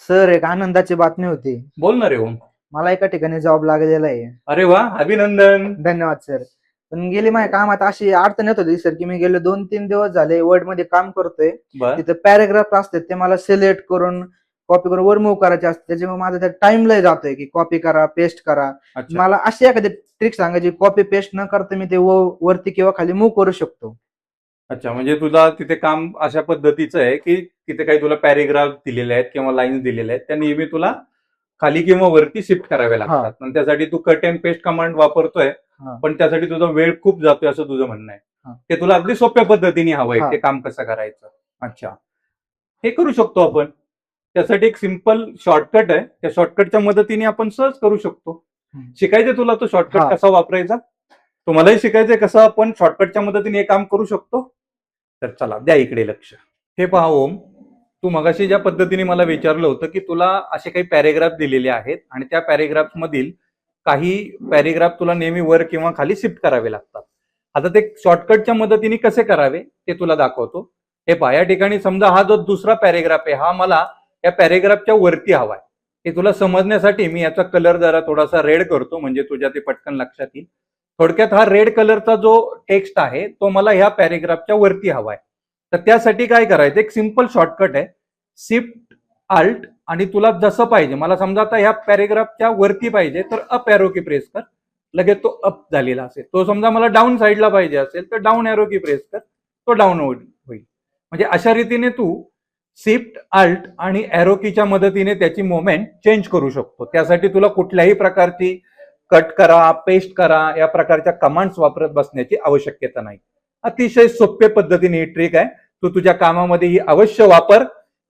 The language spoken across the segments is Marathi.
सर, एक आनंदाची बातमी होती. बोल ना रे ओम. मला एका ठिकाणी जॉब लागलेला आहे. अरे वा, अभिनंदन. धन्यवाद सर. पण गेली माझ्या कामात अशी अडचण येत होती सर, की मी गेले 2-3 दिवस झाले वर्ड मध्ये काम करतोय. बर. तिथे पॅरेग्राफ असतात ते मला सिलेक्ट करून कॉपी करून वर मूव्ह करायचे असते. त्याच्यामुळे माझा त्या टाइम लय जातोय की कॉपी करा, पेस्ट करा. अच्छा मला अशी एखादी ट्रिक सांगायची, कॉपी पेस्ट न करता मी ते वरती किंवा खाली मूव्ह करू शकतो. अच्छा, म्हणजे तुला तिथे काम अशा पद्धतीचं आहे की तिथे काही तुला पॅरेग्राफ दिलेले आहेत किंवा लाईन्स दिलेल्या आहेत, त्या नेहमी तुला खाली किंवा वरती शिफ्ट करावे लागतात. आणि त्यासाठी तू कट अँड पेस्ट कमांड वापरतोय, पण त्यासाठी तुझा वेळ खूप जातोय असं तुझं म्हणणं आहे. ते तुला अगदी सोप्या पद्धतीने हवंय ते काम कसं करायचं. अच्छा, हे करू शकतो आपण. त्यासाठी एक सिंपल शॉर्टकट आहे, त्या शॉर्टकटच्या मदतीने आपण सहज करू शकतो. शिकायचं तुला तो शॉर्टकट कसा वापरायचा? तुम्हालाही शिकायचंय कसं आपण शॉर्टकटच्या मदतीने हे काम करू शकतो. तर चला द्या इकडे लक्ष. हे पहा ओम, तू मगाशी ज्या पद्धतीने मला विचारलं होतं की तुला असे काही पॅरेग्राफ दिलेले आहेत आणि त्या पॅरेग्राफ मधील काही पॅरेग्राफ तुला नेहमी वर किंवा खाली शिफ्ट करावे लागतात. आता ते शॉर्टकटच्या मदतीने कसे करावे ते तुला दाखवतो. हे पहा, या ठिकाणी समजा हा जो दुसरा पॅरेग्राफ आहे हा मला या पॅरेग्राफच्या वरती हवाय. हे तुला समजण्यासाठी मी याचा कलर जरा थोडासा रेड करतो, म्हणजे तुझ्या ते पटकन लक्षात येईल. थोडक्यात हा रेड कलरचा जो टेक्स्ट आहे तो मला ह्या पॅरेग्राफच्या वरती हवाय. तर त्यासाठी काय करायचं, एक सिंपल शॉर्टकट आहे, शिफ्ट आल्ट, आणि तुला जसं पाहिजे, मला समजा आता ह्या पॅरेग्राफच्या वरती पाहिजे तर अप एरो की प्रेस कर, लगेच तो अप झालेला असेल. तो समजा मला डाऊन साईडला पाहिजे असेल तर डाऊन एरो की प्रेस कर, तो डाऊन होईल. म्हणजे अशा रीतीने तू शिफ्ट आल्ट आणि एरो कीच्या मदतीने त्याची मोमेंट चेंज करू शकतो. त्यासाठी तुला कुठल्याही प्रकारची कट करा, पेस्ट करा या प्रकारच्या कमांड्स वापरत बसण्याची आवश्यकता नाही. अतिशय सोप्या पद्धतीने ही ट्रिक आहे. तू तुझ्या कामामध्ये ही अवश्य वापर.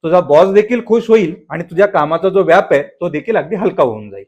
तुझा बॉस देखील खुश होईल आणि तुझ्या कामाचा जो व्याप आहे तो देखील अगदी हलका होऊन जाईल.